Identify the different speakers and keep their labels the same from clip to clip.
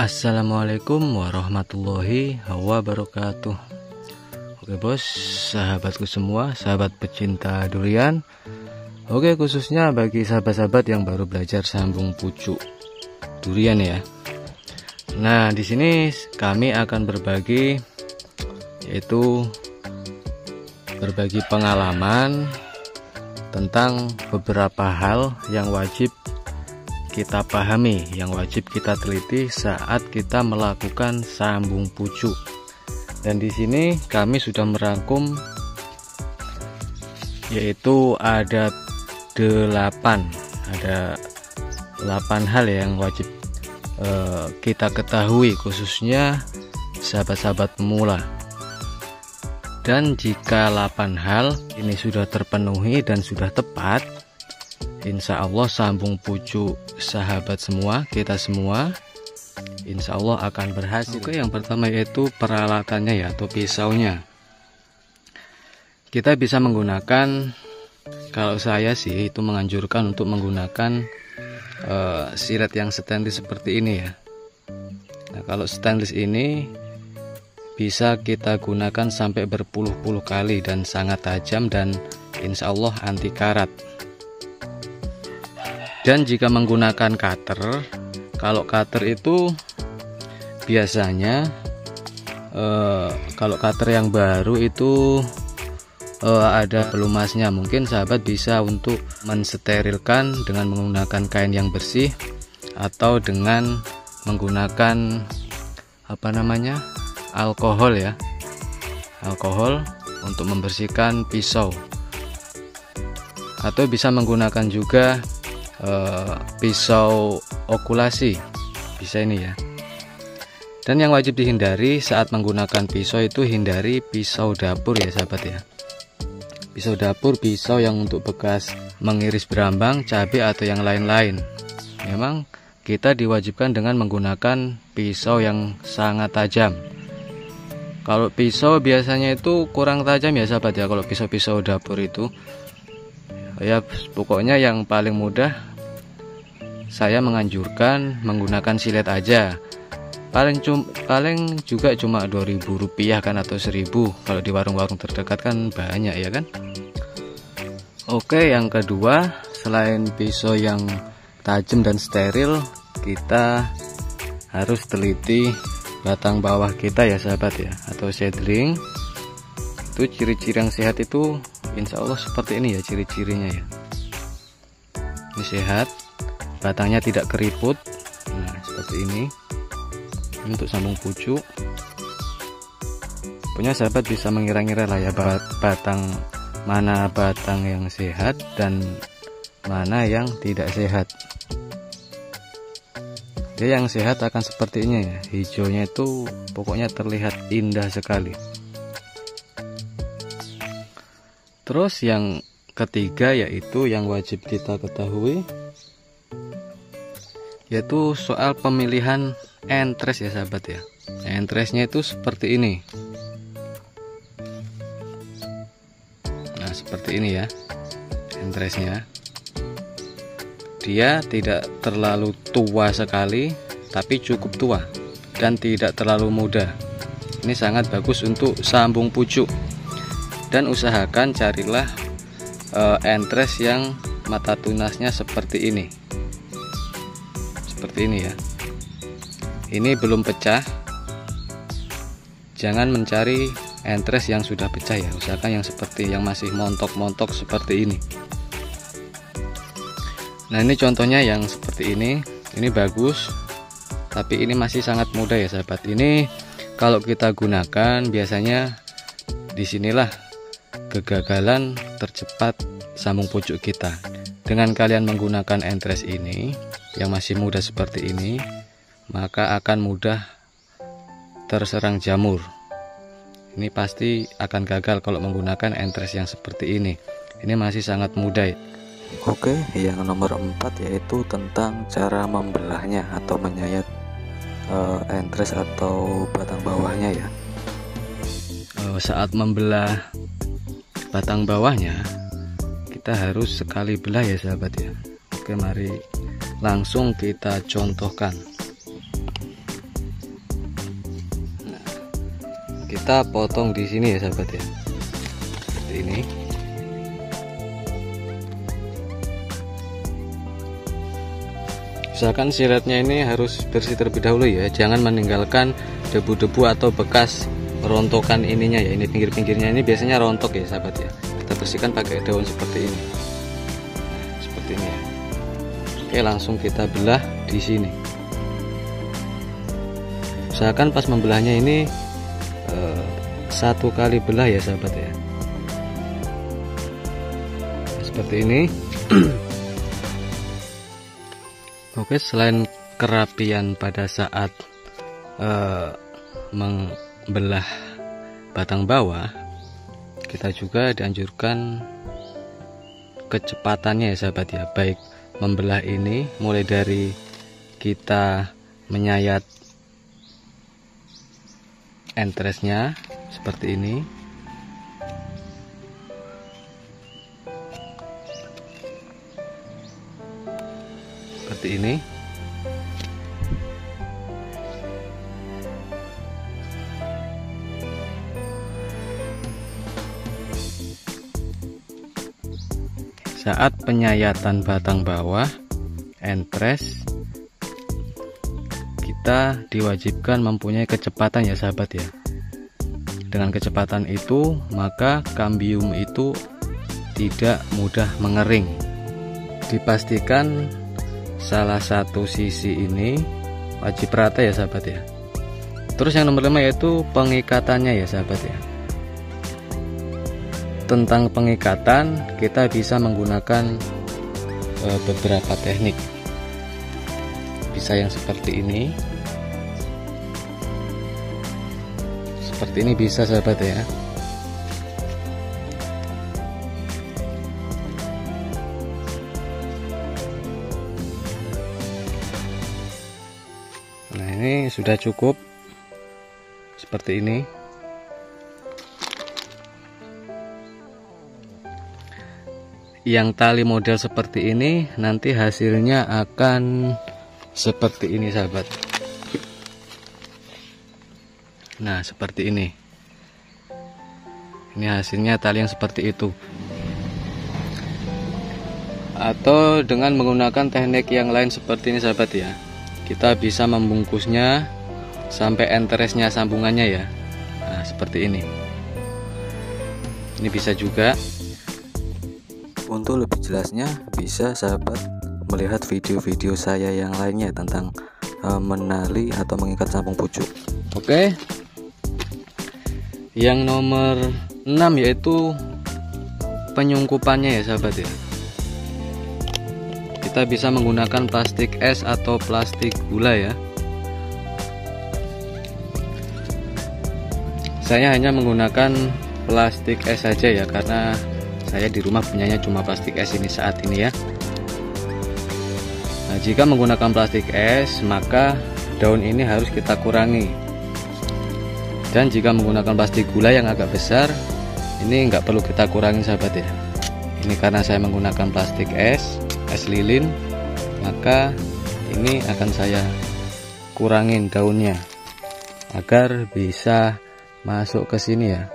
Speaker 1: Assalamualaikum warahmatullahi wabarakatuh. Oke bos, sahabatku semua, sahabat pecinta durian. Oke, khususnya bagi sahabat-sahabat yang baru belajar sambung pucuk durian ya. Nah, di sini kami akan berbagi, yaitu berbagi pengalaman tentang beberapa hal yang wajib kita pahami, yang wajib kita teliti saat kita melakukan sambung pucuk. Dan di sini kami sudah merangkum, yaitu ada 8 hal yang wajib kita ketahui, khususnya sahabat-sahabat pemula. Dan jika 8 hal ini sudah terpenuhi dan sudah tepat, insya Allah sambung pucuk sahabat semua, kita semua, insya Allah akan berhasil. Oke, yang pertama yaitu peralatannya ya, atau pisaunya. Kita bisa menggunakan, kalau saya sih itu menganjurkan untuk menggunakan silet yang stainless seperti ini ya. Nah, kalau stainless ini bisa kita gunakan sampai berpuluh-puluh kali dan sangat tajam dan insya Allah anti karat. Dan jika menggunakan cutter, kalau cutter itu biasanya kalau cutter yang baru itu ada pelumasnya. Mungkin sahabat bisa untuk mensterilkan dengan menggunakan kain yang bersih atau dengan menggunakan alkohol ya, alkohol untuk membersihkan pisau, atau bisa menggunakan juga pisau okulasi, bisa ini ya. Dan yang wajib dihindari saat menggunakan pisau itu, hindari pisau dapur ya sahabat ya. Pisau dapur, pisau yang untuk bekas mengiris berambang, cabai atau yang lain-lain. Memang kita diwajibkan dengan menggunakan pisau yang sangat tajam. Kalau pisau biasanya itu kurang tajam ya sahabat ya, kalau pisau-pisau dapur itu ya. Pokoknya yang paling mudah saya menganjurkan menggunakan silet aja. Paling juga cuma Rp2.000 kan, atau 1.000 kalau di warung-warung terdekat kan banyak ya kan. Oke, yang kedua, selain pisau yang tajam dan steril, kita harus teliti batang bawah kita ya sahabat ya, atau seedling. Itu ciri-ciri yang sehat itu insya Allah seperti ini ya ciri-cirinya ya. Ini sehat, batangnya tidak keriput. Nah, seperti ini. Ini untuk sambung pucuk. Punya sahabat bisa mengira-ngira lah ya, mana batang yang sehat dan mana yang tidak sehat. Dia yang sehat akan seperti ini ya, hijaunya itu pokoknya terlihat indah sekali. Terus yang ketiga yaitu yang wajib kita ketahui, yaitu soal pemilihan entres ya sahabat ya. Entresnya itu seperti ini. Nah, seperti ini ya entresnya. Dia tidak terlalu tua sekali, tapi cukup tua, dan tidak terlalu muda. Ini sangat bagus untuk sambung pucuk. Dan usahakan carilah entres yang mata tunasnya seperti ini. Seperti ini ya. Ini belum pecah. Jangan mencari entres yang sudah pecah ya. Usahakan yang seperti yang masih montok-montok seperti ini. Nah, ini contohnya yang seperti ini. Ini bagus, tapi ini masih sangat muda ya sahabat. Ini kalau kita gunakan biasanya disinilah kegagalan tercepat sambung pucuk kita. Dengan kalian menggunakan entres ini yang masih muda seperti ini, maka akan mudah terserang jamur. Ini pasti akan gagal kalau menggunakan entres yang seperti ini. Ini masih sangat muda.
Speaker 2: Oke, yang nomor 4 yaitu tentang cara membelahnya atau menyayat entres atau batang bawahnya ya.
Speaker 1: Saat membelah batang bawahnya, kita harus sekali belah ya sahabat ya. Oke, mari langsung kita contohkan. kita potong di sini ya sahabat ya, seperti ini. Usahakan siletnya ini harus bersih terlebih dahulu ya, jangan meninggalkan debu-debu atau bekas rontokan ininya ya. Ini pinggir-pinggirnya ini biasanya rontok ya sahabat ya, kita bersihkan pakai daun seperti ini. Nah, seperti ini ya. Oke, langsung kita belah di sini. Usahakan pas membelahnya ini satu kali belah ya sahabat ya, seperti ini. Oke, selain kerapian pada saat membelah batang bawah, kita juga dianjurkan kecepatannya ya sahabat ya, baik membelah ini mulai dari kita menyayat entresnya seperti ini, seperti ini. Saat penyayatan batang bawah entres, kita diwajibkan mempunyai kecepatan ya sahabat ya. Dengan kecepatan itu maka kambium itu tidak mudah mengering. Dipastikan salah satu sisi ini wajib rata ya sahabat ya. Terus yang nomor 5 yaitu pengikatannya ya sahabat ya. Tentang pengikatan kita bisa menggunakan beberapa teknik. Bisa yang seperti ini, seperti ini bisa sahabat ya. Nah, ini sudah cukup seperti ini. Yang tali model seperti ini nanti hasilnya akan seperti ini sahabat. Nah, seperti ini. Ini hasilnya tali yang seperti itu. Atau dengan menggunakan teknik yang lain seperti ini sahabat ya, kita bisa membungkusnya sampai entresnya sambungannya ya. Nah, seperti ini. Ini bisa juga.
Speaker 2: Untuk lebih jelasnya bisa sahabat melihat video-video saya yang lainnya tentang menali atau mengikat sambung pucuk.
Speaker 1: Oke. Yang nomor 6 yaitu penyungkupannya ya sahabat ya. Kita bisa menggunakan plastik es atau plastik gula ya. Saya hanya menggunakan plastik es saja ya, karena saya di rumah punyanya cuma plastik es ini saat ini ya. Nah, jika menggunakan plastik es maka daun ini harus kita kurangi. Dan jika menggunakan plastik gula yang agak besar, ini nggak perlu kita kurangi sahabat ya. Ini karena saya menggunakan plastik es lilin, maka ini akan saya kurangin daunnya agar bisa masuk ke sini ya.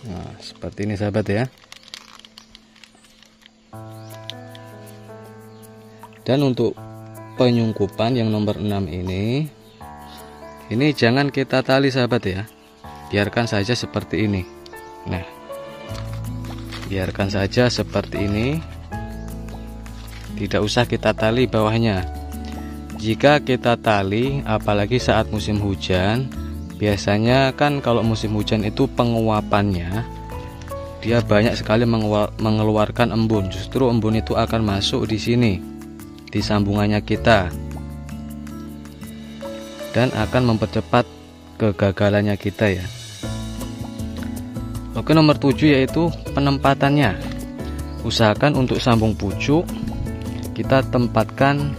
Speaker 1: Nah, seperti ini sahabat ya. Dan untuk penyungkupan yang nomor 6 ini jangan kita tali sahabat ya. Biarkan saja seperti ini. Nah, biarkan saja seperti ini. Tidak usah kita tali bawahnya. Jika kita tali, apalagi saat musim hujan, biasanya kan kalau musim hujan itu penguapannya dia banyak sekali mengeluarkan embun. Justru embun itu akan masuk di sini, di sambungannya kita, dan akan mempercepat kegagalannya kita ya. Oke, nomor 7 yaitu penempatannya. Usahakan untuk sambung pucuk kita tempatkan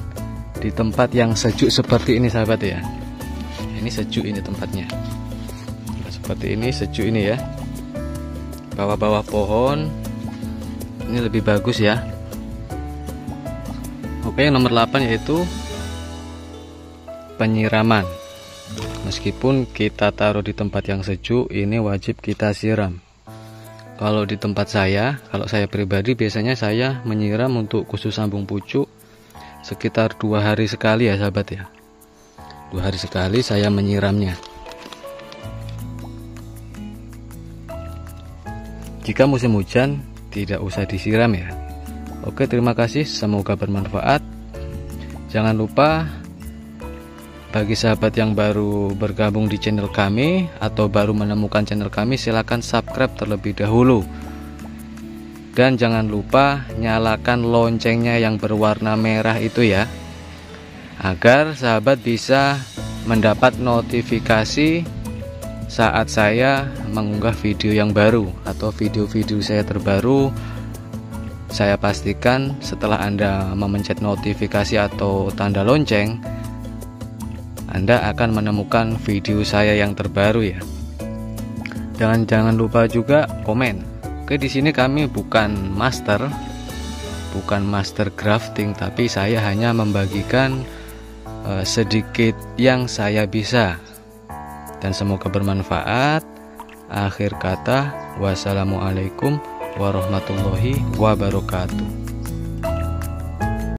Speaker 1: di tempat yang sejuk seperti ini sahabat ya. Ini sejuk ini tempatnya. Nah, seperti ini sejuk ini ya. Bawah-bawah pohon ini lebih bagus ya. Oke, yang nomor 8 yaitu penyiraman. Meskipun kita taruh di tempat yang sejuk, ini wajib kita siram. Kalau di tempat saya, kalau saya pribadi biasanya saya menyiram untuk khusus sambung pucuk sekitar 2 hari sekali ya sahabat ya. 2 hari sekali saya menyiramnya. Jika musim hujan tidak usah disiram ya. Oke, terima kasih, semoga bermanfaat. Jangan lupa bagi sahabat yang baru bergabung di channel kami atau baru menemukan channel kami, silahkan subscribe terlebih dahulu. Dan jangan lupa nyalakan loncengnya yang berwarna merah itu ya, agar sahabat bisa mendapat notifikasi saat saya mengunggah video yang baru atau video-video saya terbaru. Saya pastikan setelah Anda memencet notifikasi atau tanda lonceng, Anda akan menemukan video saya yang terbaru ya. Dan jangan lupa juga komen. Oke, di sini kami bukan master grafting, tapi saya hanya membagikan sedikit yang saya bisa. Dan semoga bermanfaat. Akhir kata, wassalamualaikum warahmatullahi wabarakatuh.